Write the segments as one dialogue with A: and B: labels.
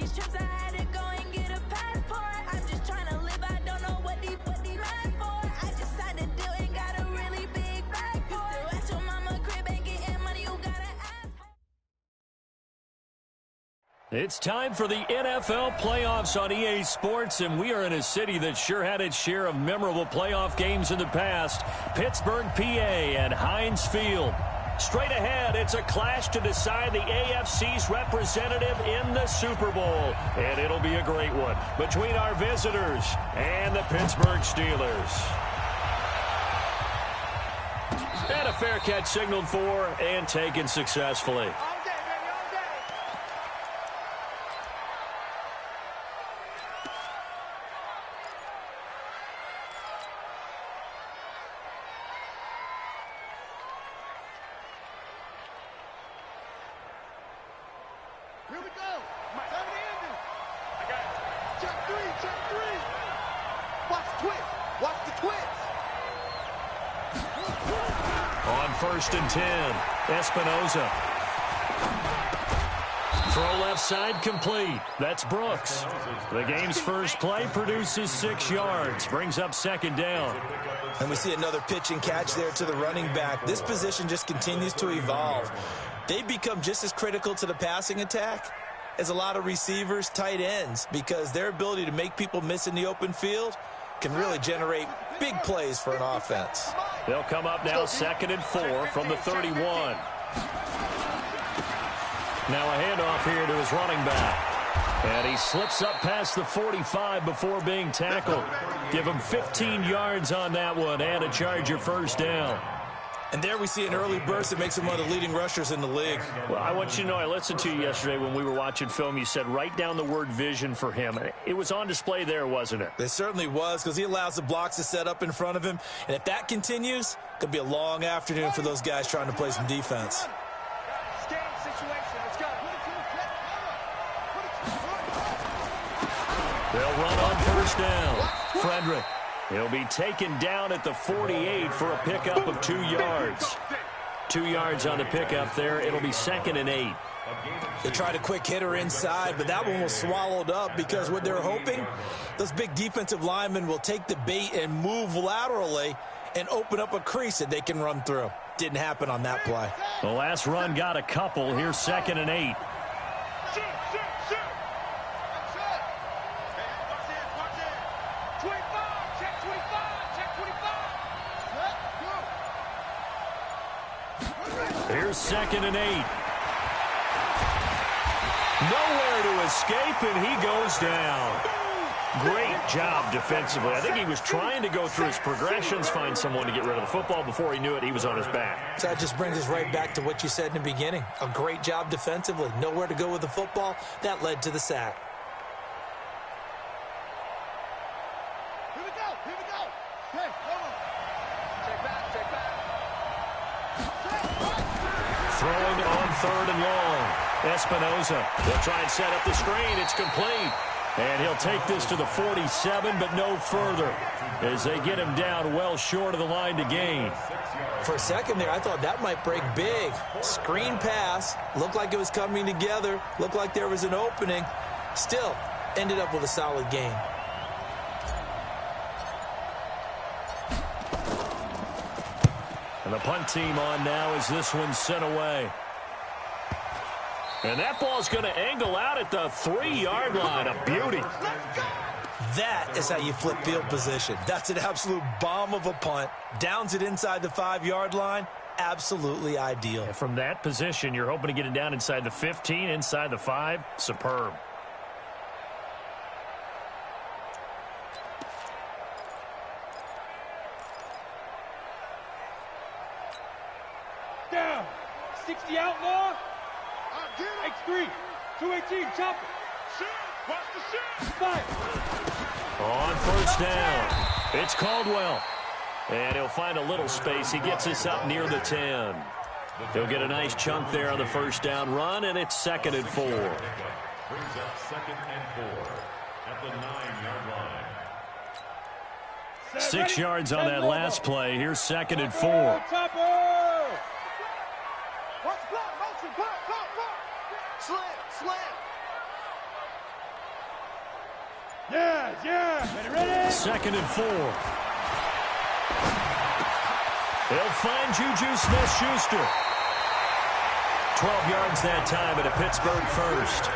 A: these trips, I had to go and get a passport. I'm just trying to live, I don't know what they mad for. I just signed a deal and got a really big bag for it. You still at your mama crib and getting money, you gotta ask.
B: It's time for the NFL playoffs on EA Sports, and we are in a city that sure had its share of memorable playoff games in the past. Pittsburgh, PA, and Heinz Field. Straight ahead, it's a clash to decide the AFC's representative in the Super Bowl, and it'll be a great one between our visitors and the Pittsburgh Steelers. And a fair catch signaled for and taken successfully.
C: Here we go. Time to end it. I got it. Check three. Watch the twist. Watch the twist.
B: On 1st and 10, Espinoza. Throw left side complete. That's Brooks. The game's first play produces 6 yards. Brings up 2nd down.
D: And we see another pitch and catch there to the running back. This position just continues to evolve. They become just as critical to the passing attack as a lot of receivers, tight ends, because their ability to make people miss in the open field can really generate big plays for an offense.
B: They'll come up now 2nd and 4 from the 31. Now a handoff here to his running back. And he slips up past the 45 before being tackled. Give him 15 yards on that one and a Charger first down.
D: And there we see an early burst that makes him one of the leading rushers in the league.
B: Well, I want you to know, I listened to you yesterday when we were watching film. You said write down the word vision for him. It was on display there, wasn't it?
D: It certainly was, because he allows the blocks to set up in front of him. And if that continues, it could be a long afternoon for those guys trying to play some defense.
B: They'll run on 1st down. Frederick. He'll be taken down at the 48 for a pickup of 2 yards. 2 yards on the pickup there. It'll be 2nd and 8.
D: They tried a quick hitter inside, but that one was swallowed up because what they're hoping, those big defensive linemen will take the bait and move laterally and open up a crease that they can run through. Didn't happen on that play.
B: The last run got a couple. Here's 2nd and 8. Here's 2nd and 8. Nowhere to escape, and he goes down. Great job defensively. I think he was trying to go through his progressions, find someone to get rid of the football. Before he knew it, he was on his back.
D: So that just brings us right back to what you said in the beginning. A great job defensively. Nowhere to go with the football. That led to the sack.
C: Here we go. Hey, hold on. Check back.
B: Throwing on 3rd and long. Espinoza. They'll try and set up the screen. It's complete. And he'll take this to the 47, but no further, as they get him down well short of the line to gain.
D: For a second there, I thought that might break big. Screen pass. Looked like it was coming together. Looked like there was an opening. Still, ended up with a solid gain.
B: And the punt team on now as this one's sent away. And that ball's going to angle out at the 3-yard line. A beauty.
D: That is how you flip field position. That's an absolute bomb of a punt. Downs it inside the 5-yard line. Absolutely ideal.
B: And from that position, you're hoping to get it down inside the 15, inside the 5. Superb.
E: Down. 60 outlaw. X3. 218. Chopper. Watch the shit. Fire.
B: On 1st down. It's Caldwell. And he'll find a little space. He gets us up near the 10. He'll get a nice chunk there on the 1st down run, and it's 2nd and 4.
F: Brings up 2nd and 4 at the 9-yard line.
B: 6 yards on that last play. Here's 2nd and 4.
C: Watch the block, motion, block. Slam.
B: Second and 4. They'll find Juju Smith-Schuster. 12 yards that time at a Pittsburgh first.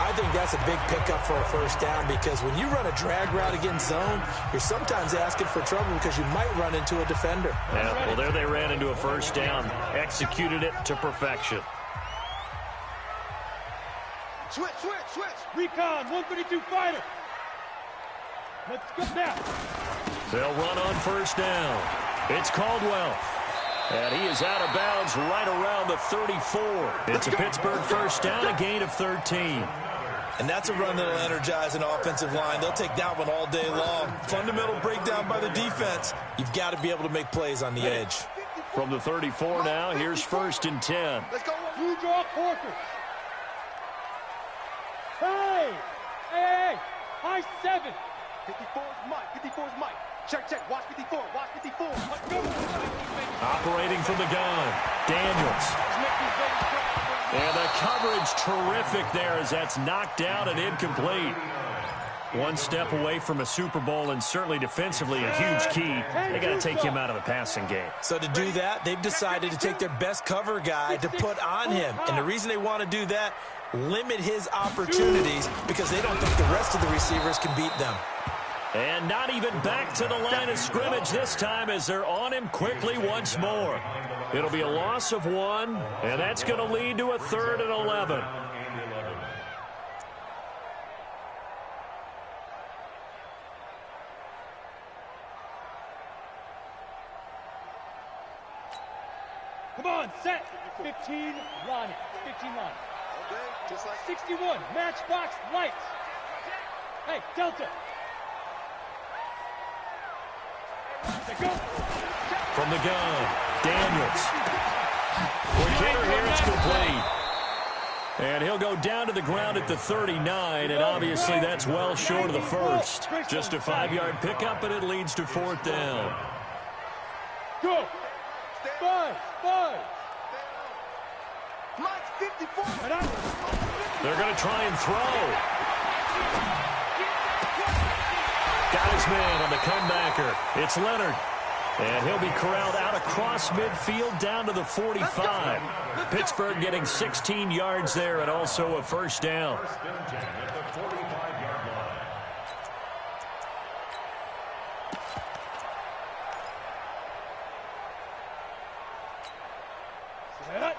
D: I think that's a big pickup for a first down because when you run a drag route against zone, you're sometimes asking for trouble because you might run into a defender.
B: Yeah, well, there they ran into a first down. Executed it to perfection.
C: Switch.
E: Recon, 132 fighter. Let's go now.
B: They'll run on first down. It's Caldwell. And he is out of bounds right around the 34. It's a Pittsburgh first down, a gain of 13.
D: And that's a run that'll energize an offensive line. They'll take that one all day long. Fundamental breakdown by the defense. You've got to be able to make plays on the edge.
B: From the 34 now, here's first and 10.
C: Let's go.
E: Blue draw Corker. Hey! High 7.
C: 54's Mike. Check. Watch 54. Let's go.
B: Operating from the gun, Daniels. And the coverage terrific there as that's knocked down and incomplete. One step away from a Super Bowl and certainly defensively a huge key. They got to take him out of the passing game.
D: So to do that, they've decided to take their best cover guy to put on him. And the reason they want to do that, limit his opportunities because they don't think the rest of the receivers can beat them.
B: And not even back to the line of scrimmage this time as they're on him quickly once more. It'll be a loss of 1, and that's going to lead to a 3rd and 11.
E: Come on, set. 15, Lonnie. 15 Lonnie.
C: Just like
E: 61, matchbox lights. Hey, Delta. Go.
B: From the gun, Daniels. Quick hitter here, it's complete. And he'll go down to the ground at the 39, and obviously that's well short of the first. Just a 5-yard pickup, and it leads to 4th down.
E: Go. 5.
C: Mike's 54.
B: They're going to try and throw. Got his man on the comebacker. It's Leonard. And he'll be corralled out across midfield down to the 45. Pittsburgh getting 16 yards there and also a first down.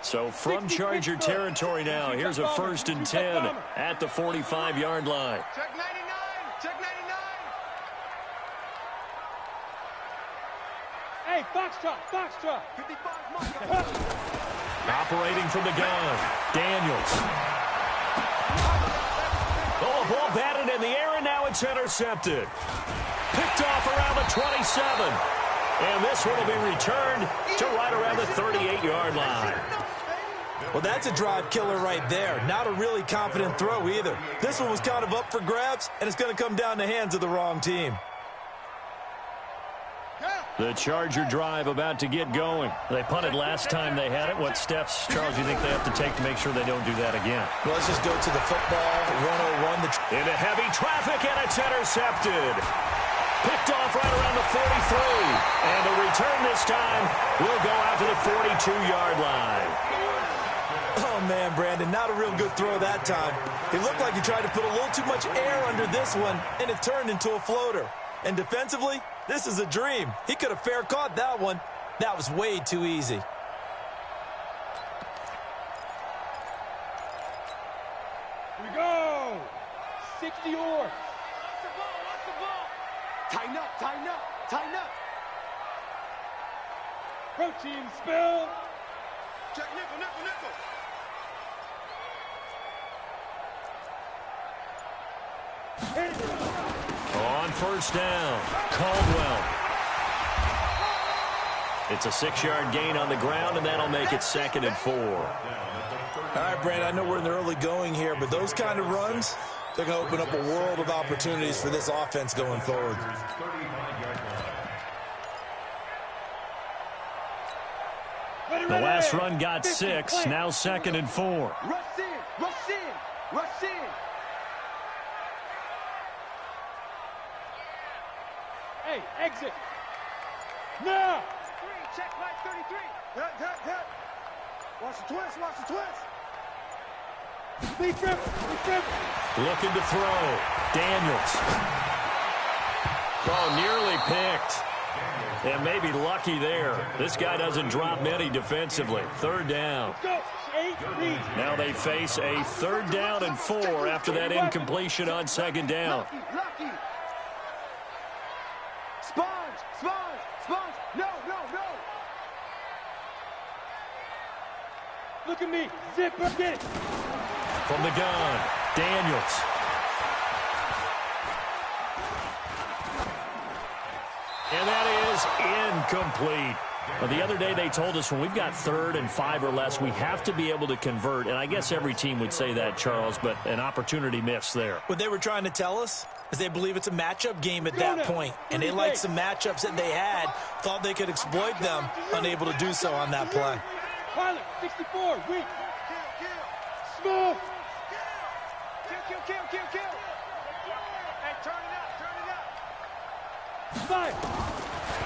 B: So from Charger territory now, here's a 1st and 10 at the 45-yard line.
C: Check 99.
E: Hey, Foxtrot.
C: 55's Mike.
B: Operating from the gun, Daniels. Oh, a ball batted in the air, and now it's intercepted. Picked off around the 27. And this one will be returned to right around the 38-yard line.
D: Well, that's a drive killer right there. Not a really confident throw either. This one was kind of up for grabs, and it's going to come down the hands of the wrong team.
B: The Charger drive about to get going. They punted last time they had it. What steps, Charles, do you think they have to take to make sure they don't do that again?
D: Well, let's just go to the football 101.
B: Into heavy traffic, and it's intercepted. Picked off right around the 43. And the return this time will go out to the 42-yard line.
D: Oh, man, Brandon, not a real good throw that time. It looked like he tried to put a little too much air under this one, and it turned into a floater. And defensively, this is a dream. He could have fair caught that one. That was way too easy.
E: Here we go. 60 or.
C: Watch the ball. Tighten up.
E: Protein spill.
C: Check nickel.
B: On first down, Caldwell. It's a 6-yard gain on the ground, and that'll make it 2nd and 4.
D: All right, Brandon, I know we're in the early going here, but those kind of runs, they're going to open up a world of opportunities for this offense going forward.
B: The last run got 6, now 2nd and 4.
C: Rush in.
E: Hey, exit. Now.
C: Check line 33. Hit. Watch the twist.
E: Lead dribble.
B: Looking to throw. Daniels. Oh, nearly picked. And maybe lucky there. This guy doesn't drop many defensively. Third down.
E: Go. 8.
B: Now they face a 3rd down and 4 after that incompletion on 2nd down.
C: Lucky. Sponge. No.
E: Look at me. Zipper. Get it.
B: From the gun, Daniels. And that is incomplete. Well, the other day they told us when we've got 3rd and 5 or less, we have to be able to convert. And I guess every team would say that, Charles, but an opportunity missed there.
D: What they were trying to tell us is they believe it's a matchup game at that point. And they liked some matchups that they had, thought they could exploit them, unable to do so on that play.
E: Pilot, 64, weak. Smooth.
C: Kill. Hey, turn it up.
E: 5.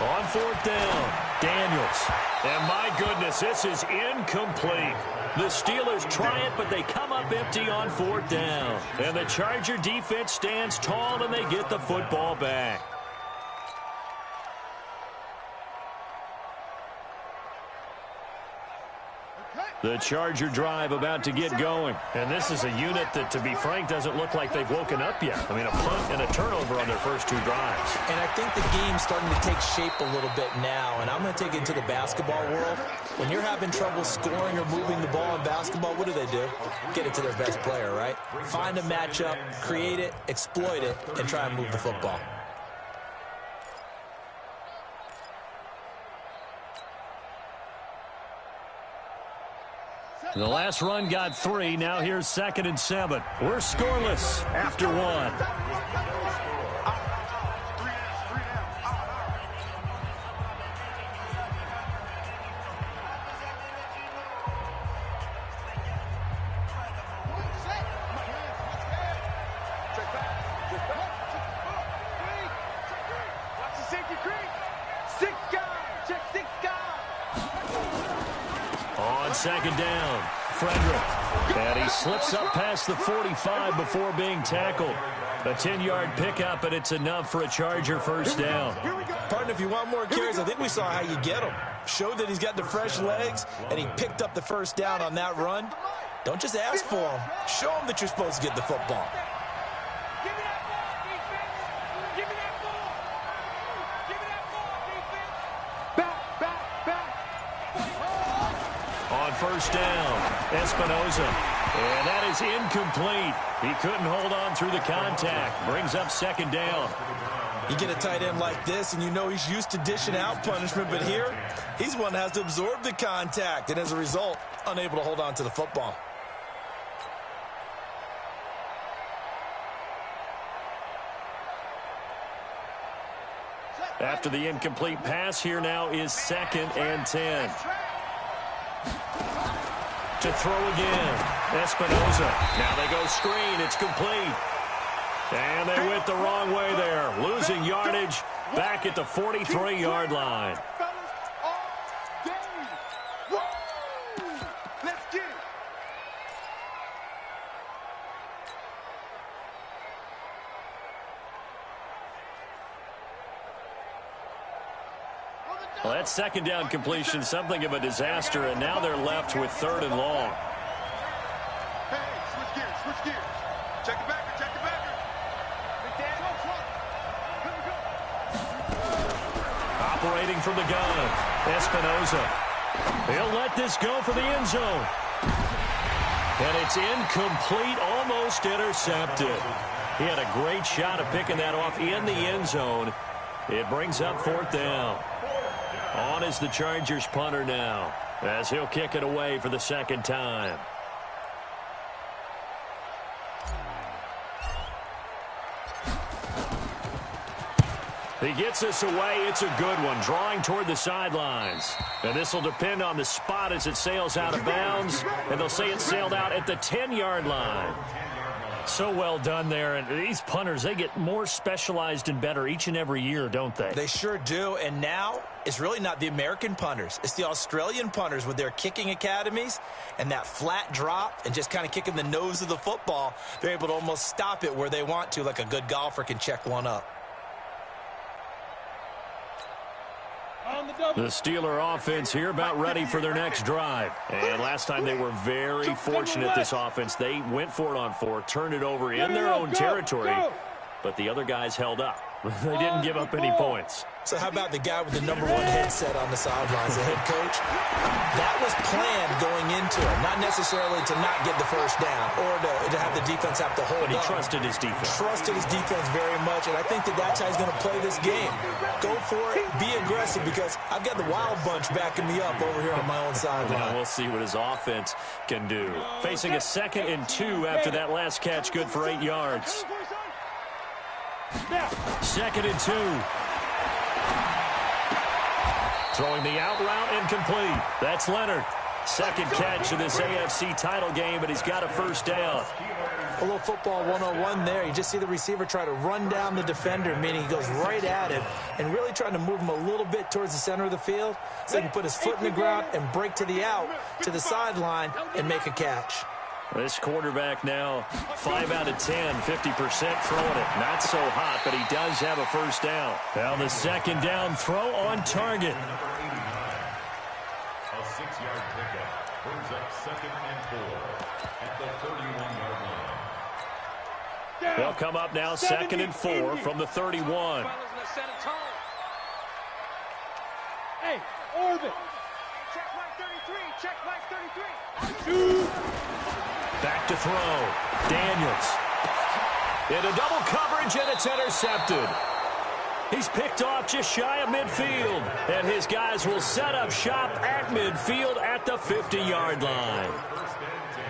B: On 4th down, Daniels. And my goodness, this is incomplete. The Steelers try it, but they come up empty on 4th down. And the Charger defense stands tall, and they get the football back. The Charger drive about to get going. And this is a unit that, to be frank, doesn't look like they've woken up yet. I mean, a punt and a turnover on their first 2 drives.
D: And I think the game's starting to take shape a little bit now. And I'm going to take it to the basketball world. When you're having trouble scoring or moving the ball in basketball, what do? Get it to their best player, right? Find a matchup, create it, exploit it, and try and move the football.
B: The last run got 3. Now here's 2nd and 7. We're scoreless after 1. On 2nd down, Frederick. And he slips up past the 45 before being tackled. A 10-yard pickup, and it's enough for a Charger first down.
D: Partner, if you want more carries, I think we saw how you get him. Showed that he's got the fresh legs, and he picked up the first down on that run. Don't just ask for him. Show him that you're supposed to get the football.
B: On first down, Espinoza. And that is incomplete. He couldn't hold on through the contact. Brings up 2nd down.
D: You get a tight end like this, and you know he's used to dishing out punishment, but here, he's one that has to absorb the contact, and as a result, unable to hold on to the football.
B: After the incomplete pass, here now is 2nd and 10. To throw again, Espinoza. Now they go screen. It's complete. And they went the wrong way there. Losing yardage back at the 43-yard line.
C: Let's get it.
B: Well, that 2nd down completion, something of a disaster, and now they're left with 3rd and long.
C: Hey, switch gears. Check the backer.
B: Operating from the gun, Espinoza. He'll let this go for the end zone. And it's incomplete, almost intercepted. He had a great shot of picking that off in the end zone. It brings up 4th down. On is the Chargers punter now, as he'll kick it away for the 2nd time. He gets this away. It's a good one, drawing toward the sidelines. And this will depend on the spot as it sails out of bounds. And they'll say it sailed out at the 10-yard line. So well done there. And these punters, they get more specialized and better each and every year, don't they?
D: They sure do. And now it's really not the American punters. It's the Australian punters with their kicking academies and that flat drop and just kind of kicking the nose of the football. They're able to almost stop it where they want to, like a good golfer can check one up.
B: The Steeler offense here about ready for their next drive. And last time they were very fortunate, this offense. They went for it on 4, turned it over in their own territory, but the other guys held up. They didn't give up any points.
D: So how about the guy with the #1 headset on the sidelines, the head coach? That was planned going into it, not necessarily to not get the first down or to have the defense have to hold
B: But he
D: up.
B: trusted his defense.
D: Trusted his defense very much, and I think that's how he's going to play this game. Go for it, be aggressive, because I've got the wild bunch backing me up over here on my own sideline.
B: Well, we'll see what his offense can do. Facing a 2nd and 2 after that last catch, good for 8 yards. 2nd and 2. Throwing the out route incomplete. That's Leonard. Second catch of this AFC title game, but he's got a first down.
D: A little football 101 there. You just see the receiver try to run down the defender, meaning he goes right at him and really trying to move him a little bit towards the center of the field so he can put his foot in the ground and break to the out, to the sideline, and make a catch.
B: This quarterback now 5 out of 10, 50% throwing it. Not so hot, but he does have a first down. Now the second down throw on target.
F: A 6-yard pickup brings up 2nd and 4 at the 31-yard line.
B: They'll come up now 2nd and 4 from the 31.
E: Hey, Orbit.
C: Check mark 33. Check mark 33.
B: Back to throw. Daniels. Into double coverage, and it's intercepted. He's picked off just shy of midfield. And his guys will set up shop at midfield at the 50-yard line.
F: First and 10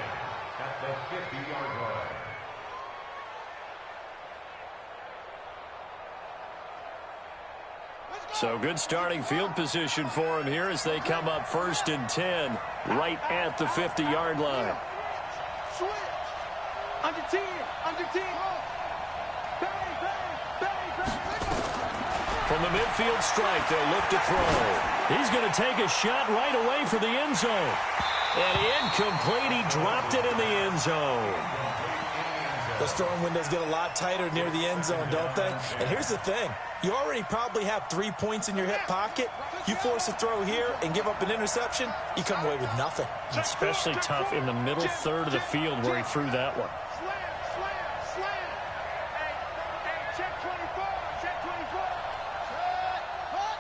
F: at the 50-yard line.
B: So good starting field position for him here as they come up 1st and 10 right at the 50-yard line.
C: Switch. Under 10. Under 10. Bang, bang, bang, bang.
B: From the midfield stripe, they'll look to throw. He's going to take a shot right away for the end zone. And incomplete. He dropped it in the end zone.
D: Those throwing windows get a lot tighter near the end zone, don't they? And here's the thing. You already probably have 3 points in your hip pocket. You force a throw here and give up an interception, you come away with nothing.
B: Especially tough in the middle third of the field where he threw that one.
C: Slam, slam, slam. Hey, check 24. Check 24. Check. Hut.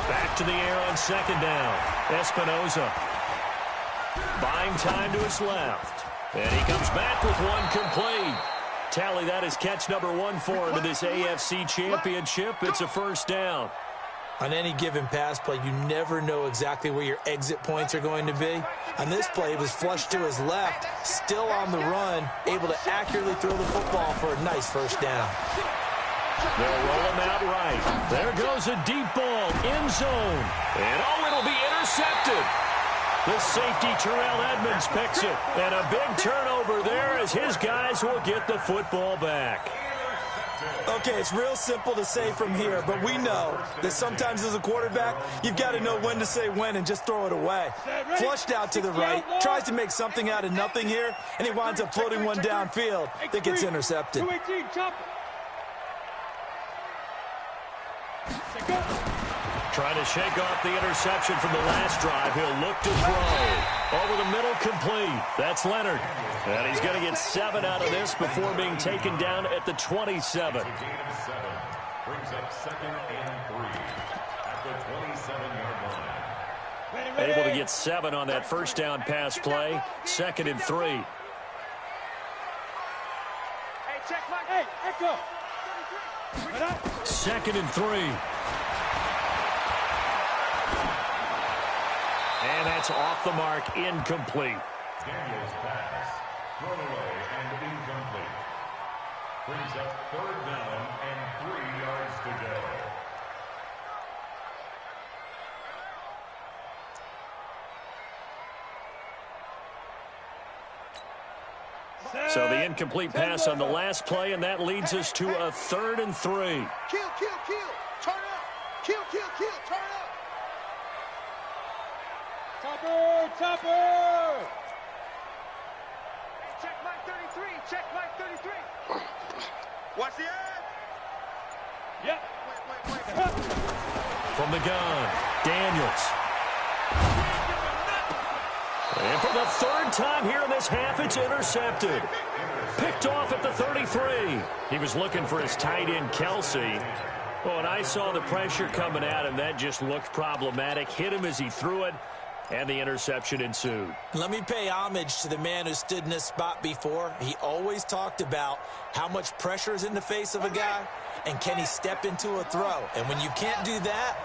B: Back to the air on 2nd down. Espinoza. Buying time to his left. And he comes back with one complete. Tally that is catch #1 for him in this AFC Championship. It's a first down.
D: On any given pass play, you never know exactly where your exit points are going to be. On this play, it was flushed to his left, still on the run, able to accurately throw the football for a nice first down.
B: They'll roll him out right. There goes a deep ball, end zone. And oh, it'll be intercepted. The safety, Terrell Edmonds, picks it. And a big turnover there as his guys will get the football back.
D: Okay, it's real simple to say from here, but we know that sometimes as a quarterback, you've got to know when to say when and just throw it away. Flushed out to the right, tries to make something out of nothing here, and he winds up floating one downfield that gets intercepted.
E: 218, chop it.
B: Trying to shake off the interception from the last drive. He'll look to throw. Over the middle, complete. That's Leonard. And he's going to get 7 out of this before being taken down at the 27.
F: Gain of 7 brings up 2nd and 3 at the 27-yard line.
B: Able to get 7 on that first down pass play. 2nd and 3.
C: Hey, check mark.
E: Hey, Echo.
B: 2nd and 3. And that's off the mark, incomplete.
F: Daniels pass, thrown away and incomplete. Brings up 3rd down and 3 yards to go.
B: So the incomplete pass on the last play, and that leads us to a 3rd and 3.
C: Kill, kill, kill. Turn up. Kill, kill, kill. Turn up.
E: Topper, topper.
C: Check Mike 33. Check Mike 33. Watch the ad.
E: Yep.
C: Wait.
B: From the gun, Daniels. And for the 3rd time here in this half, it's intercepted. Picked off at the 33. He was looking for his tight end, Kelsey. Well, and I saw the pressure coming at him. That just looked problematic. Hit him as he threw it, and the interception ensued.
D: Let me pay homage to the man who stood in this spot before. He always talked about how much pressure is in the face of a guy, and can he step into a throw. And when you can't do that,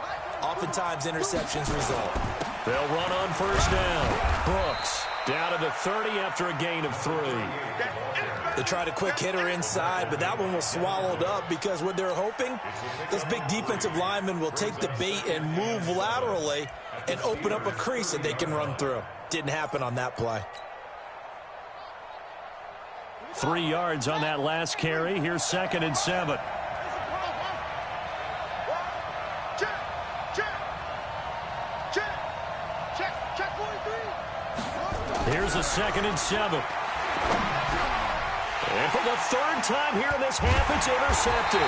D: oftentimes interceptions result.
B: They'll run on 1st down. Brooks down to the 30 after a gain of 3.
D: They tried a quick hitter inside, but that one was swallowed up because what they're hoping, those big defensive linemen will take the bait and move laterally and open up a crease that they can run through. Didn't happen on that play.
B: 3 yards on that last carry. Here's 2nd and 7.
C: Check 43.
B: Here's a 2nd and 7. And for the 3rd time here in this half, it's intercepted.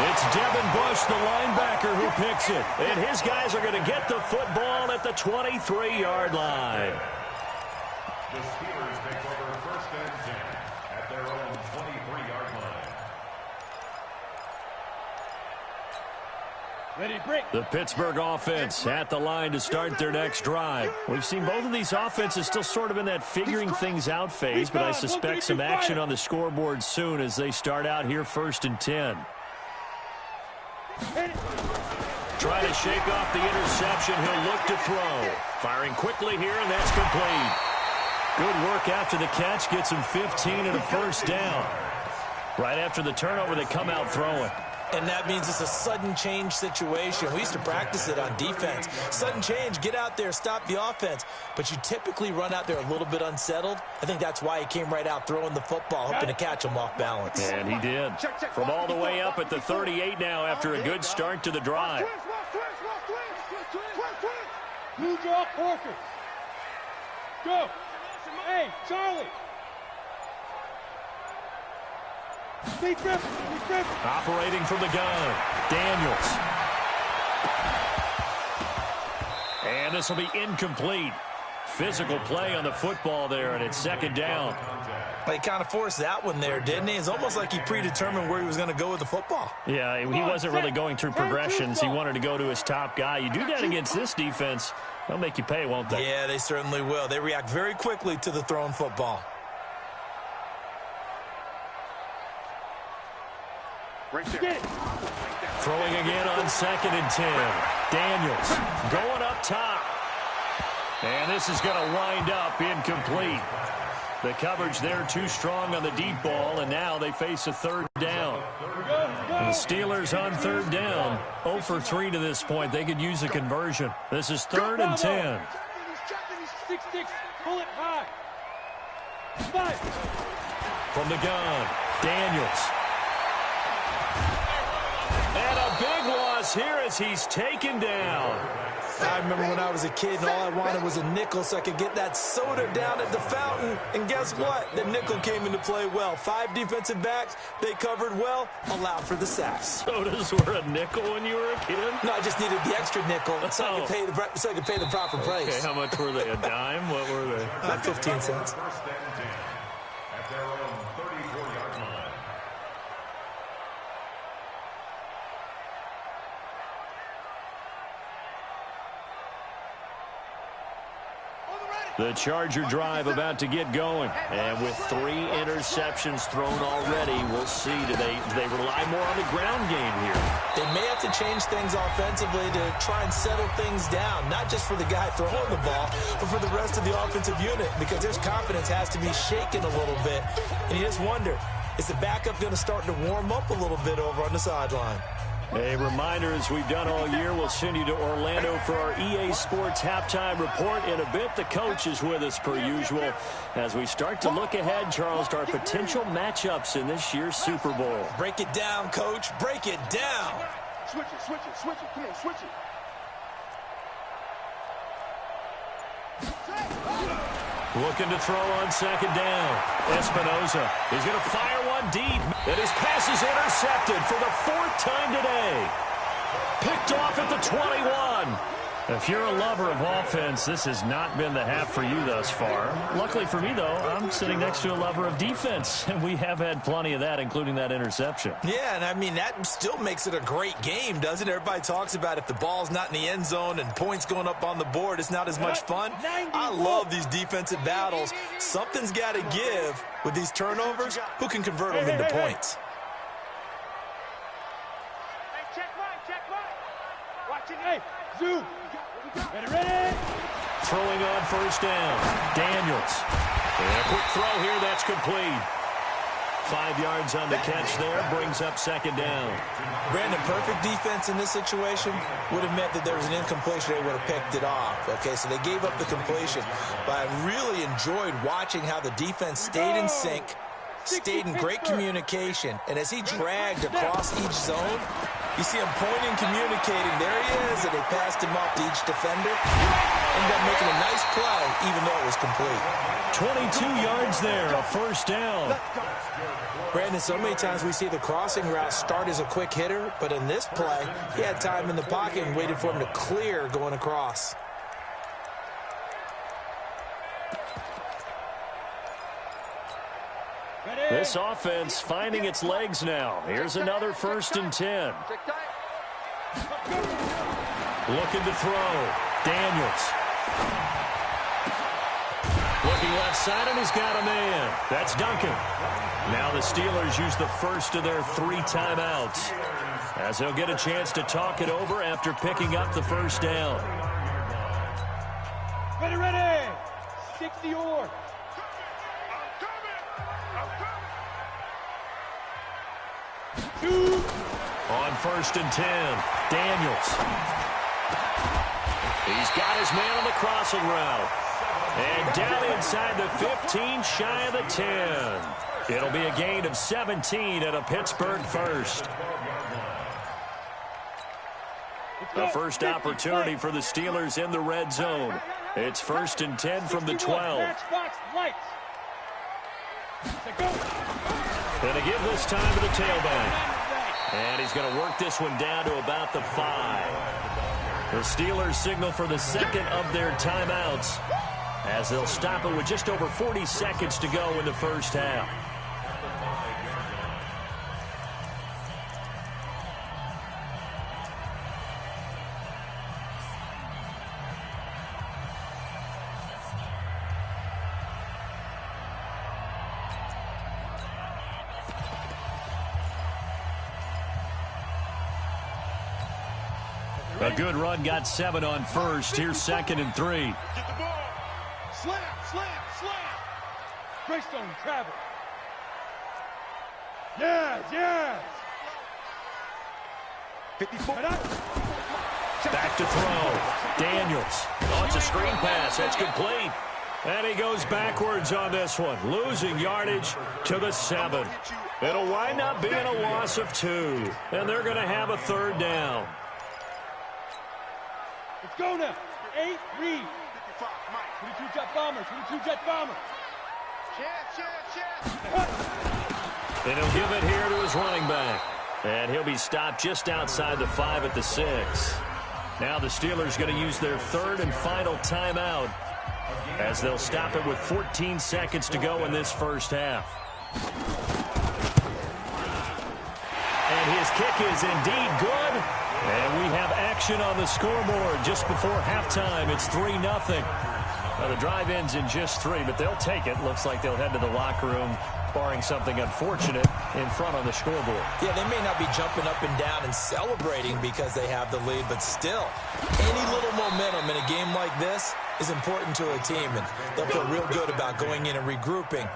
B: It's Devin Bush, the linebacker, who picks it. And his guys are going to get the football at the 23-yard line.
F: The Steelers take over 1st and 10 at their own 23-yard line.
E: Ready, break.
B: The Pittsburgh offense at the line to start their next drive. We've seen both of these offenses still sort of in that figuring things out phase, but I suspect some action on the scoreboard soon as they start out here 1st and 10. Trying to shake off the interception. He'll look to throw. Firing quickly here, and that's complete. Good work after the catch. Gets him 15 and a 1st down. Right after the turnover, they come out throwing.
D: And that means it's a sudden change situation. We used to practice it on defense. Sudden change, get out there, stop the offense. But you typically run out there a little bit unsettled. I think that's why he came right out throwing the football, hoping to catch him off balance.
B: And he did. From all the way up at the 38 now after a good start to the drive.
E: Blue draw, Parker. Go. Hey, Charlie. Big grip.
B: Operating from the gun, Daniels. And this will be incomplete. Physical play on the football there, and it's 2nd down.
D: He kind of forced that one there, didn't he? It's almost like he predetermined where he was going to go with the football.
B: Yeah, he wasn't really going through progressions. He wanted to go to his top guy. You do that against this defense, they'll make you pay, won't they?
D: Yeah, they certainly will. They react very quickly to the thrown football.
C: Right there.
B: Throwing again on 2nd and 10. Daniels going up top. And this is going to wind up incomplete. The coverage there too strong on the deep ball, and now they face a 3rd down. The Steelers on 3rd down. 0 for 3 to this point. They could use a conversion. This is 3rd and 10.
E: 6-6, pull it high. 5.
B: From the gun, Daniels. And a big loss here as he's taken down.
D: I remember when I was a kid and all I wanted was a nickel so I could get that soda down at the fountain. And guess what? The nickel came into play well. 5 defensive backs, they covered well, allowed for the sacks.
B: Sodas were a nickel when you were a kid?
D: No, I just needed the extra nickel so I could pay the proper price.
B: Okay, how much were they? A dime? What were they?
D: 15 cents.
F: 1st and 10 at their own 34-yard line.
B: The Charger drive about to get going. And with 3 interceptions thrown already, we'll see. Do they rely more on the ground game here?
D: They may have to change things offensively to try and settle things down, not just for the guy throwing the ball, but for the rest of the offensive unit, because their confidence has to be shaken a little bit. And you just wonder, is the backup going to start to warm up a little bit over on the sideline?
B: A reminder, as we've done all year, we'll send you to Orlando for our EA Sports halftime report. In a bit, the coach is with us per usual as we start to look ahead, Charles, to our potential matchups in this year's Super Bowl.
D: Break it down, Coach. Break it down.
C: Switch it, switch it, switch it. Come on, switch it.
B: Looking to throw on second down. Espinoza is going to fire one deep. And his pass is intercepted for the 4th time today. Picked off at the 21. If you're a lover of offense, this has not been the half for you thus far. Luckily for me, though, I'm sitting next to a lover of defense, and we have had plenty of that, including that interception.
D: Yeah, and I mean, that still makes it a great game, doesn't it? Everybody talks about if the ball's not in the end zone and points going up on the board, it's not as much fun. I love these defensive battles. Something's got to give with these turnovers. Who can convert them into points?
E: Hey, check right. Watch it, hey, zoom. Ready.
B: Throwing on first down. Daniels. And a quick throw here, that's complete. 5 yards on the catch there, brings up second down.
D: Brandon, perfect defense in this situation would have meant that there was an incompletion. They would have picked it off. Okay, so they gave up the completion. But I really enjoyed watching how the defense stayed in sync, stayed in great communication. And as he dragged across each zone, you see him pointing, communicating. There he is, and they passed him off to each defender. Ended up making a nice play, even though it was complete.
B: 22 yards there, a first down.
D: Brandon, so many times we see the crossing route start as a quick hitter, but in this play, he had time in the pocket and waited for him to clear going across.
B: This offense finding its legs now. Here's another 1st and 10. Looking to throw. Daniels. Looking left side, and he's got a man. That's Duncan. Now the Steelers use the first of their 3 timeouts, as they'll get a chance to talk it over after picking up the first down.
E: Ready. 60 or.
B: On 1st and 10, Daniels. He's got his man on the crossing route. And down inside the 15, shy of the 10. It'll be a gain of 17 and a Pittsburgh first. The first opportunity for the Steelers in the red zone. It's 1st and 10 from the 12. And they give this time to the tailback. And he's going to work this one down to about the 5. The Steelers signal for the second of their timeouts, as they'll stop it with just over 40 seconds to go in the first half. A good run, got 7 on first. Here's 2nd and 3.
C: Get the ball. Slam.
E: Greystone travel. Yes.
C: 54.
B: Back to throw. Daniels. Oh, it's a screen pass. That's complete. And he goes backwards on this one, losing yardage to the 7. It'll wind up being a loss of 2. And they're going to have a 3rd down.
E: Let's go now. 8, read. 22 jet bomber.
B: And he'll give it here to his running back. And he'll be stopped just outside the 5 at the 6. Now the Steelers going to use their 3rd and final timeout, as they'll stop it with 14 seconds to go in this first half. And his kick is indeed good. And we have action on the scoreboard just before halftime. It's 3-0. Well, the drive ends in just 3, but they'll take it. Looks like they'll head to the locker room, barring something unfortunate, in front on the scoreboard.
D: Yeah, they may not be jumping up and down and celebrating because they have the lead, but still, any little momentum in a game like this is important to a team, and they'll feel real good about going in and regrouping,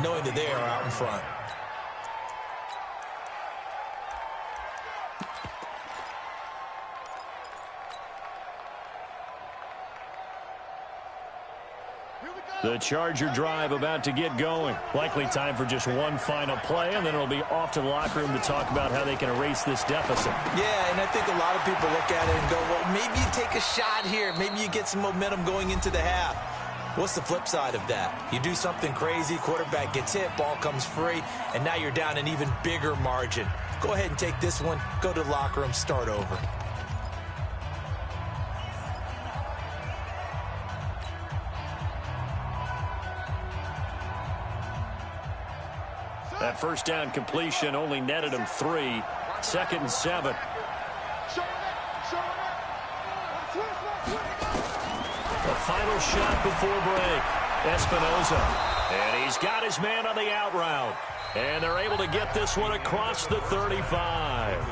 D: knowing that they are out in front.
B: The Charger drive about to get going. Likely time for just one final play, and then it'll be off to the locker room to talk about how they can erase this deficit.
D: Yeah, and I think a lot of people look at it and go, well, maybe you take a shot here. Maybe you get some momentum going into the half. What's the flip side of that? You do something crazy, quarterback gets hit, ball comes free, and now you're down an even bigger margin. Go ahead and take this one, go to the locker room, start over.
B: That first down completion only netted him 3. 2nd and 7. The final shot before break. Espinoza. And he's got his man on the out route. And they're able to get this one across the 35.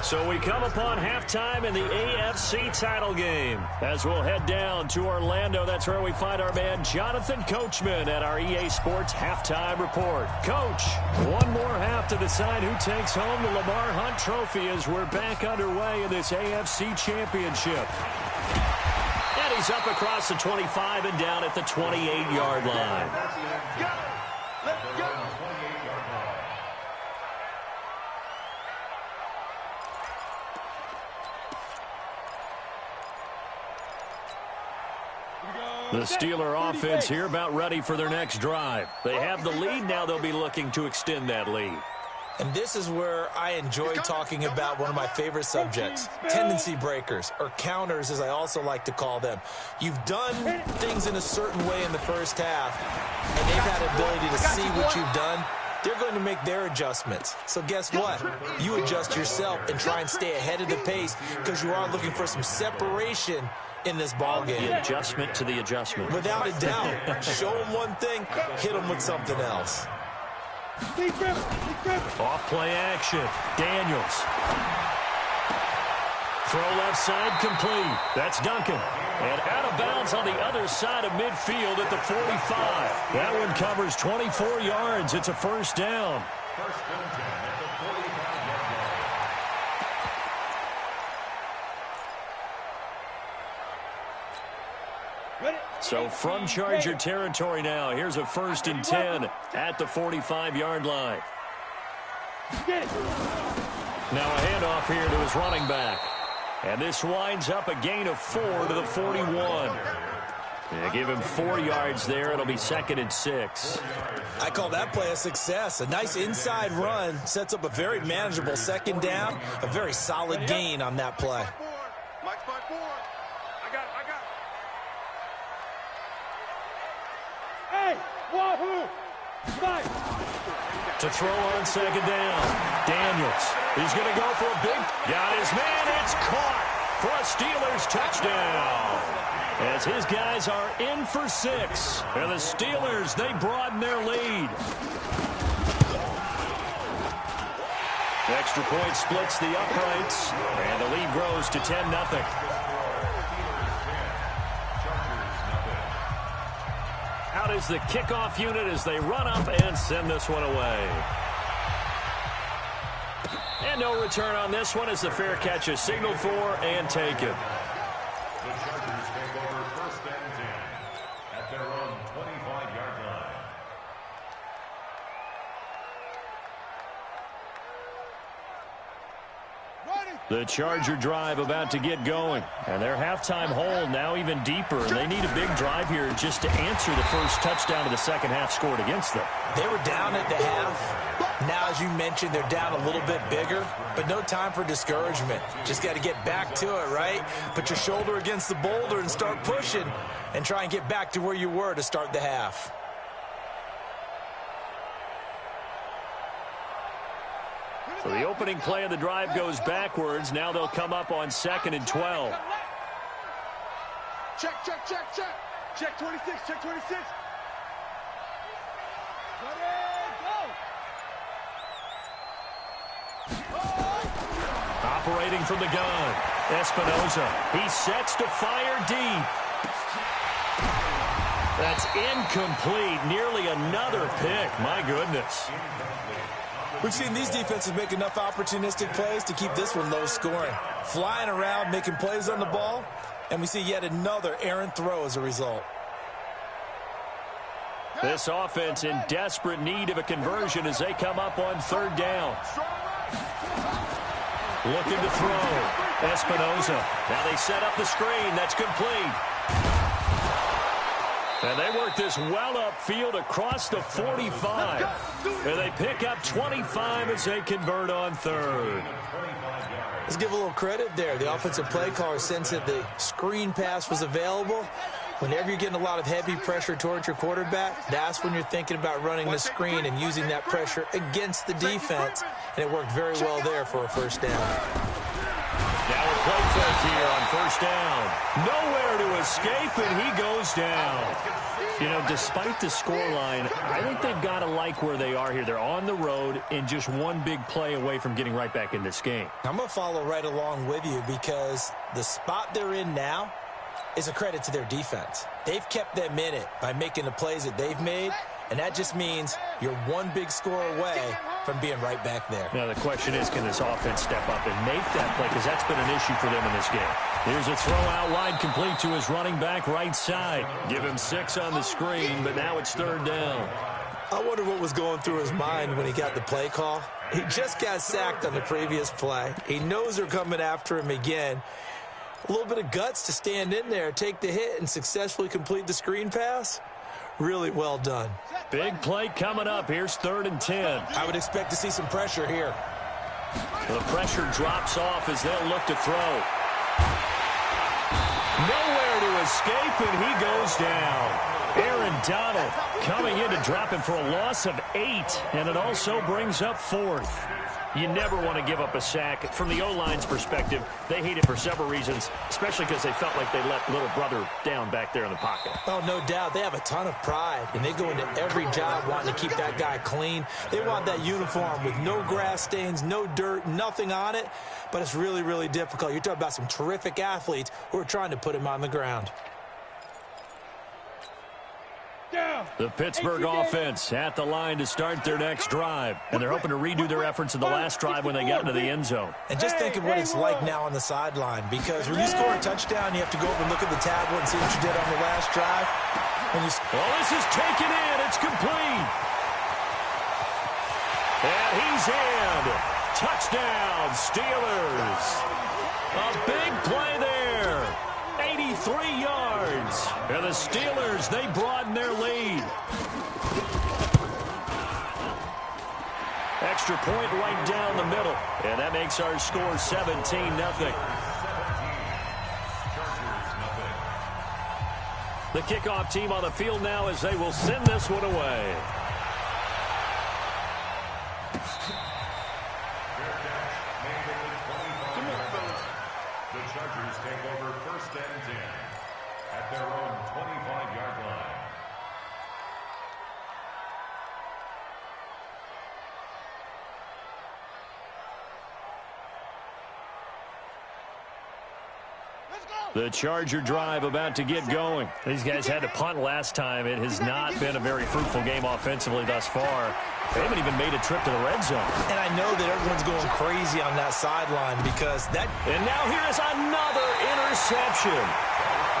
B: So we come upon halftime in the AFC title game. As we'll head down to Orlando, that's where we find our man Jonathan Coachman at our EA Sports Halftime Report. Coach, one more half to decide who takes home the Lamar Hunt Trophy as we're back underway in this AFC Championship. And he's up across the 25 and down at the 28-yard line.
C: Let's go.
B: The Steeler offense here about ready for their next drive. They have the lead. Now they'll be looking to extend that lead.
D: And this is where I enjoy talking about one of my favorite subjects, tendency breakers, or counters as I also like to call them. You've done things in a certain way in the first half, and they've had the ability to see what you've done. They're going to make their adjustments. So guess what? You adjust yourself and try and stay ahead of the pace because you are looking for some separation in this ball game.
B: The adjustment to the adjustment.
D: Without a doubt. Show them one thing, hit them with something else.
B: Off play action. Daniels. Throw left side complete. That's Duncan. And out of bounds on the other side of midfield at the 45. That one covers 24 yards. It's a first down.
F: First and 10 at the 45-yard line.
B: So from Charger territory now, here's a 1st and 10 at the 45-yard line. Now a handoff here to his running back. And this winds up a gain of 4 to the 41. They give him 4 yards there. It'll be 2nd and 6.
D: I call that play a success. A nice inside run sets up a very manageable 2nd down. A very solid gain on that play.
C: Mike's by 4. I got it.
E: Hey, wahoo! Mike.
B: To throw on 2nd down. Daniels. He's going to go for a big. Got his man. It's caught for a Steelers touchdown. As his guys are in for 6. And the Steelers, they broaden their lead. The extra point splits the uprights. And the lead grows to 10-0. Out is the kickoff unit as they run up and send this one away. And no return on this one as the fair catch is signaled for and taken.
F: The Chargers take over 1st and 10 at their own 25-yard line.
B: The Charger drive about to get going. And their halftime hole now even deeper. And they need a big drive here just to answer the first touchdown of the second half scored against them.
D: They were down at the half. Now, as you mentioned, they're down a little bit bigger, but no time for discouragement. Just got to get back to it, right? Put your shoulder against the boulder and start pushing and try and get back to where you were to start the half.
B: So the opening play of the drive goes backwards. Now they'll come up on 2nd and 12.
C: Check. Check 26, check 26.
B: Operating from the gun, Espinoza. He sets to fire deep. That's incomplete. Nearly another pick. My goodness.
D: We've seen these defenses make enough opportunistic plays to keep this one low scoring. Flying around, making plays on the ball, and we see yet another errant throw as a result.
B: This offense in desperate need of a conversion as they come up on third down. Looking to throw. Espinoza. Now they set up the screen. That's complete. And they work this well upfield across the 45. And they pick up 25 as they convert on third.
D: Let's give a little credit there. The offensive play caller sensed that the screen pass was available. Whenever you're getting a lot of heavy pressure towards your quarterback, that's when you're thinking about running the screen and using that pressure against the defense. And it worked very well there for a first down.
B: Now a play fake here on first down. Nowhere to escape, and he goes down. You know, despite the scoreline, I think they've got to like where they are here. They're on the road and just one big play away from getting right back in this game.
D: I'm going to follow right along with you because the spot they're in now is a credit to their defense. They've kept them in it by making the plays that they've made, and that just means you're one big score away from being right back there.
B: Now the question is, can this offense step up and make that play? Because that's been an issue for them in this game. Here's a throw out wide, complete to his running back right side. Give him 6 on the screen, but now it's third down.
D: I wonder what was going through his mind when he got the play call. He just got sacked on the previous play. He knows they're coming after him again. A little bit of guts to stand in there, take the hit, and successfully complete the screen pass. Really well done.
B: Big play coming up. Here's 3rd and 10.
D: I would expect to see some pressure here.
B: The pressure drops off as they'll look to throw. Nowhere to escape, and he goes down. Aaron Donald coming in to drop him for a loss of 8, and it also brings up 4th. You never want to give up a sack. From the O-line's perspective, they hate it for several reasons, especially because they felt like they let little brother down back there in the pocket.
D: Oh, no doubt. They have a ton of pride, and they go into every job wanting to keep that guy clean. They want that uniform with no grass stains, no dirt, nothing on it, but it's really, really difficult. You're talking about some terrific athletes who are trying to put him on the ground.
B: The Pittsburgh offense at the line to start their next drive. And they're hoping to redo their efforts in the last drive when they got into the end zone.
D: And just think of what it's like now on the sideline, because when you score a touchdown, you have to go over and look at the tablet and see what you did on the last drive.
B: Well, this is taken in. It's complete. And he's in. Touchdown, Steelers. A big play there. 83 yards. And the Steelers, they broaden their lead. Extra point right down the middle. And that makes our score 17-0. The kickoff team on the field now as they will send this one away.
F: The Chargers take over 1st and 10 at their own 25-yard line.
B: The Charger drive about to get going. These guys had to punt last time. It has not been a very fruitful game offensively thus far. They haven't even made a trip to the red zone.
D: And I know that everyone's going crazy on that sideline because that...
B: And now here is another interception.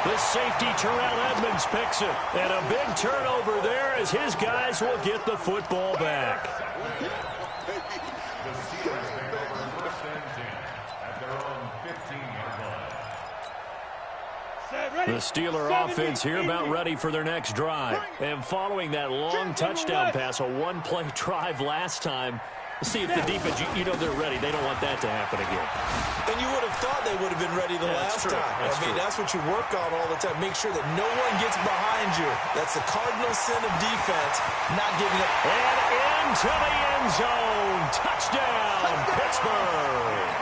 B: The safety, Terrell Edmonds, picks it. And a big turnover there as his guys will get the football back.
F: The Steelers take over 1st and 10 at their own 15-yard line.
B: The Steeler offense here about ready for their next drive. And following that long touchdown pass, a one-play drive last time, let's see if the defense, you know they're ready. They don't want that to happen again.
D: And you would have thought they would have been ready the last time. That's what you work on all the time. Make sure that no one gets behind you. That's the cardinal sin of defense, not giving up.
B: And into the end zone. Touchdown, Pittsburgh.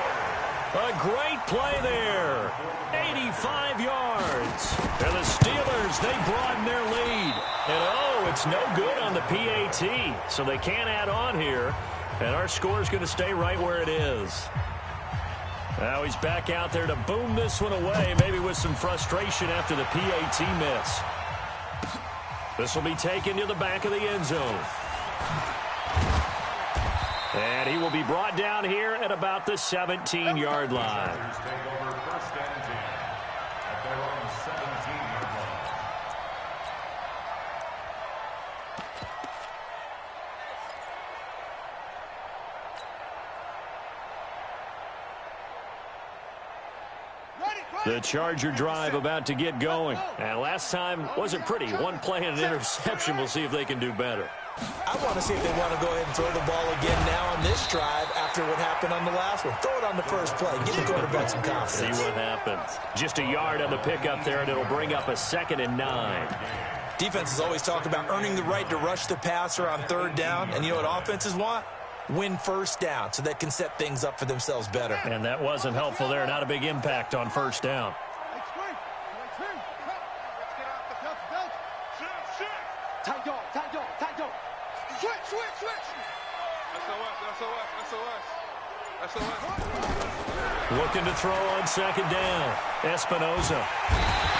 B: A great play there. 85 yards. And the Steelers, they broaden their lead. And, it's no good on the PAT. So they can't add on here. And our score is going to stay right where it is. Now he's back out there to boom this one away, maybe with some frustration after the PAT miss. This will be taken to the back of the end zone. And he will be brought down here at about the 17-yard line. The Charger drive about to get going. And last time wasn't pretty. One play and an interception. We'll see if they can do better.
D: I want to see if they want to go ahead and throw the ball again now on this drive after what happened on the last one. Throw it on the first play. Give the quarterback some confidence.
B: See what happens. Just a yard on the pickup there, and it'll bring up a 2nd and 9.
D: Defenses always talk about earning the right to rush the passer on 3rd down. And you know what offenses want? Win 1st down so they can set things up for themselves better.
B: And that wasn't helpful there. Not a big impact on 1st down. Looking to throw on 2nd down. Espinoza.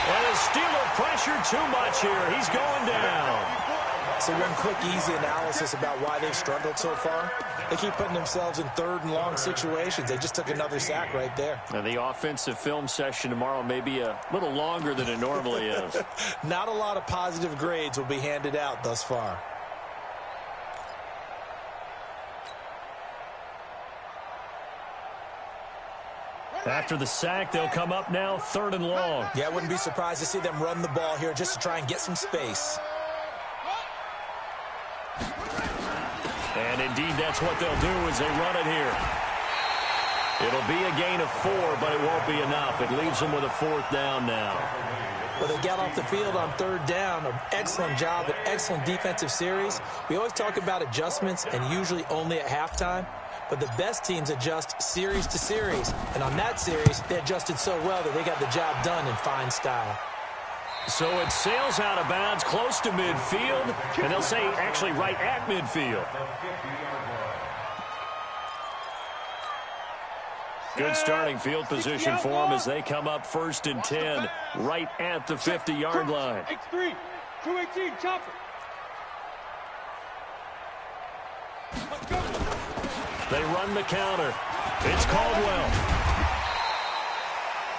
B: And the Steeler pressure too much here. He's going down.
D: So one quick, easy analysis about why they've struggled so far. They keep putting themselves in 3rd and long situations. They just took another sack right there.
B: And the offensive film session tomorrow may be a little longer than it normally is.
D: Not a lot of positive grades will be handed out thus far.
B: After the sack, they'll come up now 3rd and long.
D: Yeah, I wouldn't be surprised to see them run the ball here just to try and get some space.
B: And indeed, that's what they'll do as they run it here. It'll be a gain of 4, but it won't be enough. It leaves them with a 4th down now.
D: Well, they got off the field on 3rd down. An excellent job, an excellent defensive series. We always talk about adjustments, and usually only at halftime. But the best teams adjust series to series. And on that series, they adjusted so well that they got the job done in fine style.
B: So it sails out of bounds close to midfield, and they'll say actually right at midfield. Good starting field position for them as they come up 1st and 10, right at the 50-yard line.
E: X3, 218, chopper. Let's go.
B: They run the counter. It's Caldwell.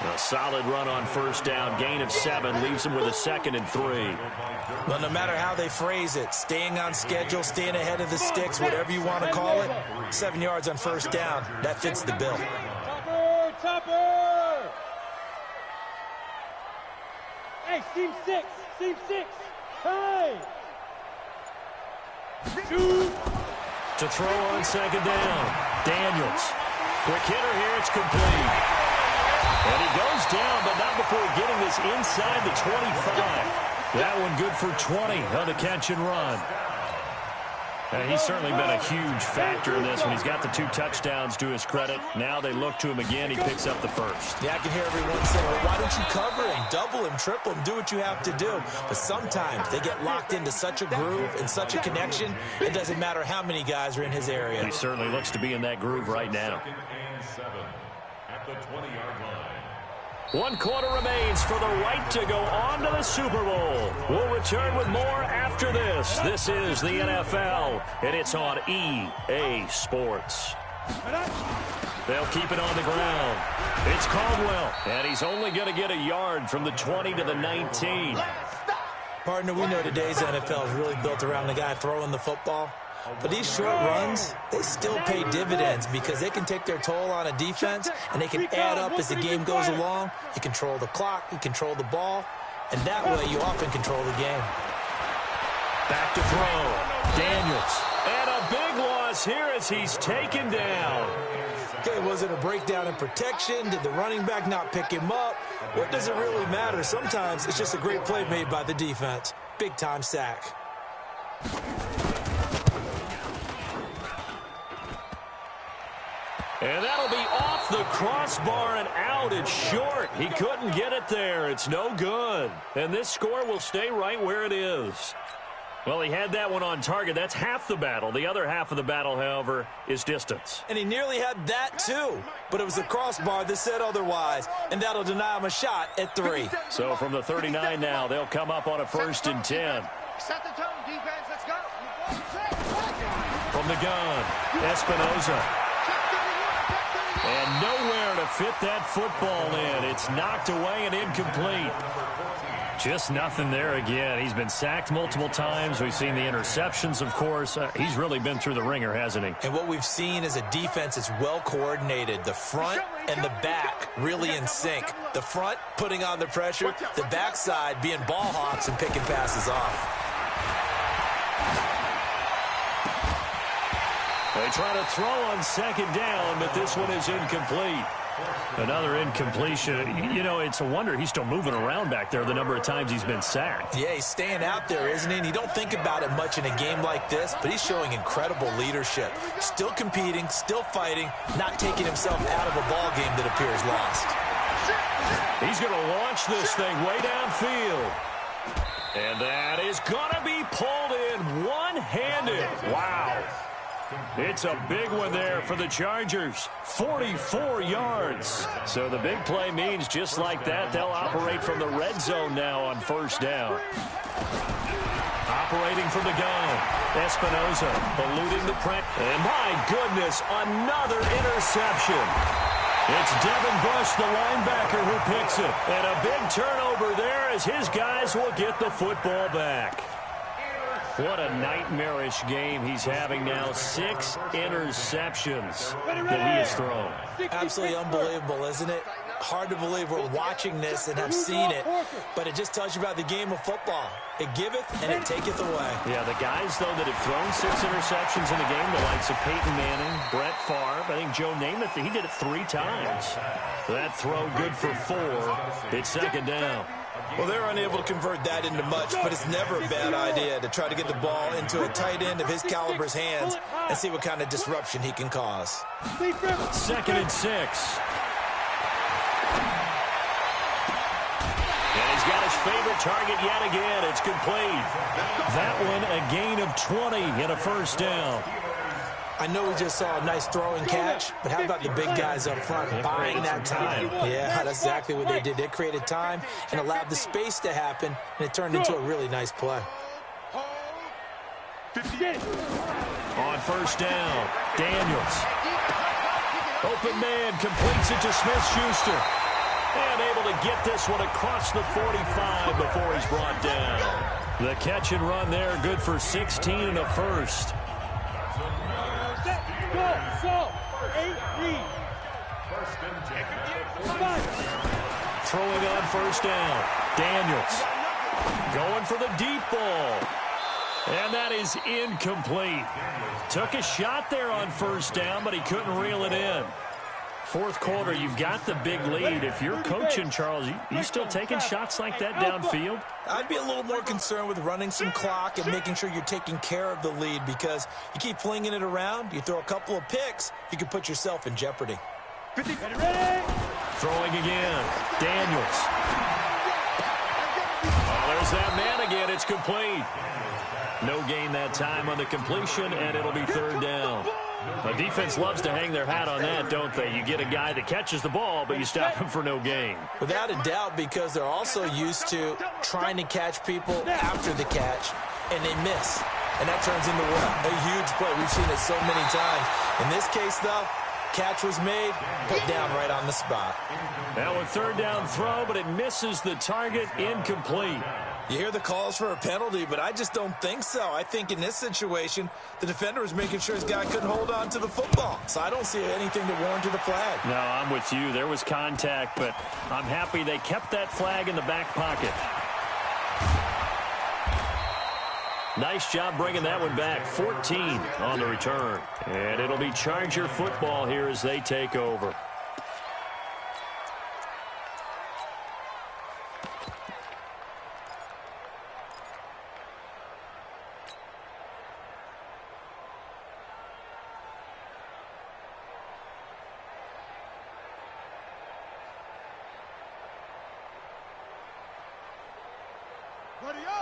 B: A solid run on 1st down. Gain of 7 leaves them with a 2nd and 3.
D: Well, no matter how they phrase it, staying on schedule, staying ahead of the sticks, whatever you want to call it, 7 yards on 1st down, that fits the bill.
E: Topper! Hey, seam 6. Hey! Shoot!
B: To throw on 2nd down. Daniels. Quick hitter here. It's complete. And he goes down, but not before getting this inside the 25. That one good for 20 on the catch and run. And he's certainly been a huge factor in this when he's got the 2 touchdowns to his credit. Now they look to him again. He picks up the 1st.
D: Yeah, I can hear everyone saying, well, why don't you cover him, double him, triple him, do what you have to do. But sometimes they get locked into such a groove and such a connection, it doesn't matter how many guys are in his area.
B: He certainly looks to be in that groove right now.
F: 2nd and 7 at the 20-yard line.
B: 1 quarter remains for the right to go on to the Super Bowl. We'll return with more after this. This is the NFL, and it's on EA Sports. They'll keep it on the ground. It's Caldwell, and he's only going to get a yard from the 20 to the 19.
D: Partner, we know today's NFL is really built around the guy throwing the football. But these short runs, they still pay dividends because they can take their toll on a defense, and they can add up as the game goes along. You control the clock, you control the ball, and that way you often control the game.
B: Back to throw. Daniels. And a big loss here as he's taken down.
D: Okay, was it a breakdown in protection? Did the running back not pick him up? What does it really matter? Sometimes it's just a great play made by the defense. Big-time sack.
B: And that'll be off the crossbar and out. It's short. He couldn't get it there. It's no good. And this score will stay right where it is. Well, he had that one on target. That's half the battle. The other half of the battle, however, is distance.
D: And he nearly had that, too. But it was the crossbar that said otherwise. And that'll deny him a shot at 3.
B: So from the 39 now, they'll come up on a 1st and 10.
C: Set the tone, defense. Let's go.
B: From the gun, Espinoza. And nowhere to fit that football in. It's knocked away and incomplete. Just nothing there again. He's been sacked multiple times. We've seen the interceptions, of course. He's really been through the ringer, hasn't he?
D: And what we've seen is a defense that's well coordinated. The front and the back really in sync. The front putting on the pressure, the backside being ball hawks and picking passes off.
B: They try to throw on second down, but this one is incomplete. Another incompletion. You know, it's a wonder he's still moving around back there the number of times he's been sacked.
D: Yeah, he's staying out there, isn't he? And you don't think about it much in a game like this, but he's showing incredible leadership. Still competing, still fighting, not taking himself out of a ball game that appears lost.
B: He's going to launch this thing way downfield. And that is going to be pulled in one-handed. Wow. It's a big one there for the Chargers. 44 yards. So the big play means just like that, they'll operate from the red zone now on first down. Operating from the gun. Espinoza eluding the press. And my goodness, another interception. It's Devin Bush, the linebacker, who picks it. And a big turnover there as his guys will get the football back. What a nightmarish game he's having now. 6 interceptions that he has thrown.
D: Absolutely unbelievable, isn't it? Hard to believe we're watching this and have seen it, but it just tells you about the game of football. It giveth and it taketh away.
B: Yeah, the guys, though, that have thrown 6 interceptions in a game, the likes of Peyton Manning, Brett Favre, I think Joe Namath, he did it 3 times. That throw good for 4. It's second down.
D: Well, they're unable to convert that into much, but it's never a bad idea to try to get the ball into a tight end of his caliber's hands and see what kind of disruption he can cause.
B: Second and 6. And he's got his favorite target yet again. It's complete. That one a gain of 20 and a first down.
D: I know we just saw a nice throw and catch, but how about the big guys up front buying that time? Yeah, that's exactly what they did. They created time and allowed the space to happen, and it turned into a really nice play.
B: On first down, Daniels. Open man, completes it to Smith-Schuster. And able to get this one across the 45 before he's brought down. The catch and run there, good for 16 and a first. Throwing on first down. Daniels going for the deep ball. And that is incomplete. Took a shot there on first down, but he couldn't reel it in. Fourth quarter, you've got the big lead. If you're coaching, Charles, you still taking shots like that downfield?
D: I'd be a little more concerned with running some clock and making sure you're taking care of the lead, because you keep flinging it around, you throw a couple of picks, you can put yourself in jeopardy.
B: Throwing again. Daniels. Oh, there's that man again. It's complete. No gain that time on the completion, and it'll be third down. The defense loves to hang their hat on that, don't they? You get a guy that catches the ball, but you stop him for no gain.
D: Without a doubt, because they're also used to trying to catch people after the catch, and they miss. And that turns into a huge play. We've seen it so many times. In this case, though, catch was made, put down right on the spot.
B: Now a third down throw, but it misses the target, incomplete.
D: You hear the calls for a penalty, but I just don't think so. I think in this situation, the defender was making sure his guy couldn't hold on to the football. So I don't see anything that warranted a flag.
B: No, I'm with you. There was contact, but I'm happy they kept that flag in the back pocket. Nice job bringing that one back. 14 on the return. And it'll be Charger football here as they take over.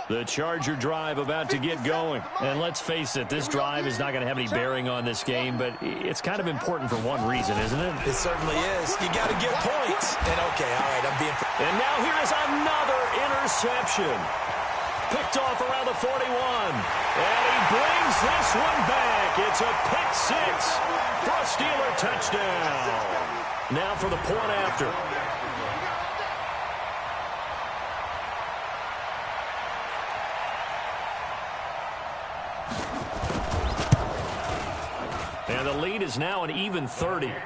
B: The Charger drive about to get going. And let's face it, this drive is not going to have any bearing on this game, but it's kind of important for one reason, isn't it?
D: It certainly is. You got to get points. And okay, all right, I'm being...
B: And now here is another interception. Picked off around the 41. And he brings this one back. It's a pick six for a Steeler touchdown. Now for the point after. And the lead is now an even 30.
F: Is good.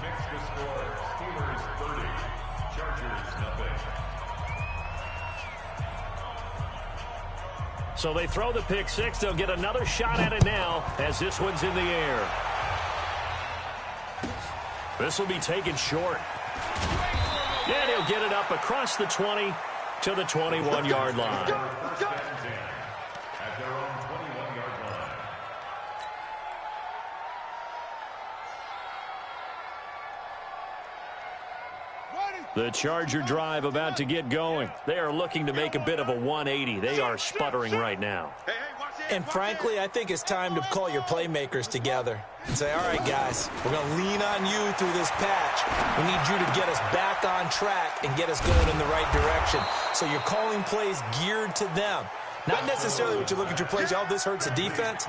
F: Makes the score Steelers 30, Chargers nothing.
B: So they throw the pick six. They'll get another shot at it now as this one's in the air. This will be taken short. And he'll get it up across the 20 to the 21-yard line.
F: First down 10 at their own 21-yard line.
B: The Charger drive about to get going. They are looking to make a bit of a 180. They are sputtering right now.
D: And frankly, I think it's time to call your playmakers together and say, all right, guys, we're going to lean on you through this patch. We need you to get us back on track and get us going in the right direction. So you're calling plays geared to them. Not necessarily what you look at your plays, oh, this hurts the defense.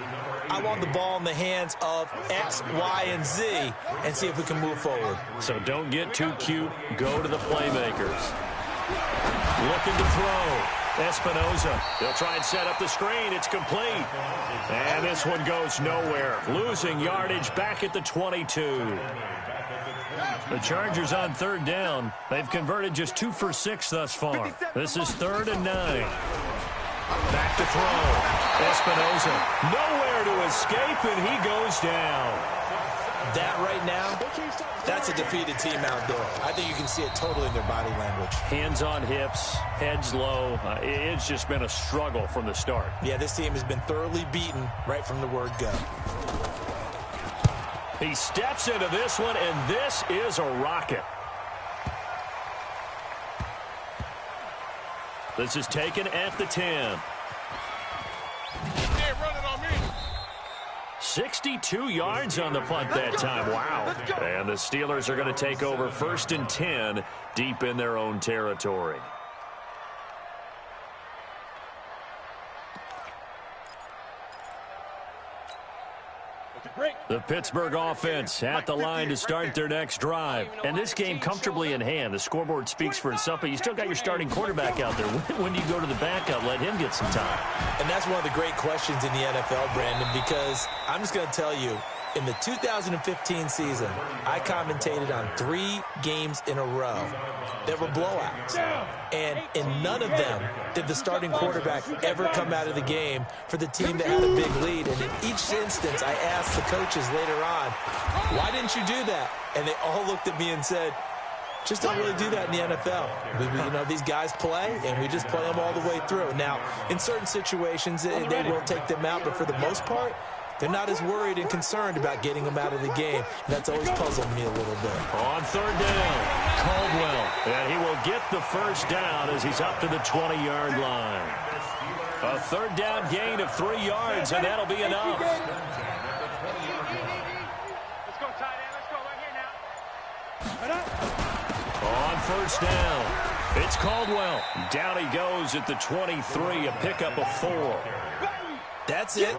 D: I want the ball in the hands of X, Y, and Z and see if we can move forward.
B: So don't get too cute. Go to the playmakers. Looking to throw. Espinoza. They'll try and set up the screen. It's complete. And this one goes nowhere. Losing yardage back at the 22. The Chargers on third down. They've converted just 2 for 6 thus far. This is 3rd and 9. Back to throw. Espinoza. Nowhere to escape, and he goes down.
D: That right now, that's a defeated team out there. I think you can see it totally in their body language.
B: Hands on hips, heads low. It's just been a struggle from the start.
D: Yeah, this team has been thoroughly beaten right from the word go.
B: He steps into this one, and this is a rocket. This is taken at the 10. 62 yards on the punt that time. Wow. And the Steelers are going to take over 1st and 10 deep in their own territory. The Pittsburgh offense at the line to start their next drive. And this game comfortably in hand. The scoreboard speaks for itself, but you still got your starting quarterback out there. When do you go to the backup? Let him get some time.
D: And that's one of the great questions in the NFL, Brandon, because I'm just going to tell you, in the 2015 season, I commentated on 3 games in a row that were blowouts. And in none of them did the starting quarterback ever come out of the game for the team that had a big lead. And in each instance, I asked the coaches later on, why didn't you do that? And they all looked at me and said, just don't really do that in the NFL. You know, these guys play, and we just play them all the way through. Now, in certain situations, they will take them out, but for the most part, they're not as worried and concerned about getting them out of the game. And that's always puzzled me a little bit.
B: On 3rd down, Caldwell. And he will get the 1st down as he's up to the 20-yard line. A 3rd down gain of 3 yards, and that'll be enough.
E: Let's go, tight end. Let's go right here now.
B: On 1st down, it's Caldwell. Down he goes at the 23, a pickup of 4.
D: That's it.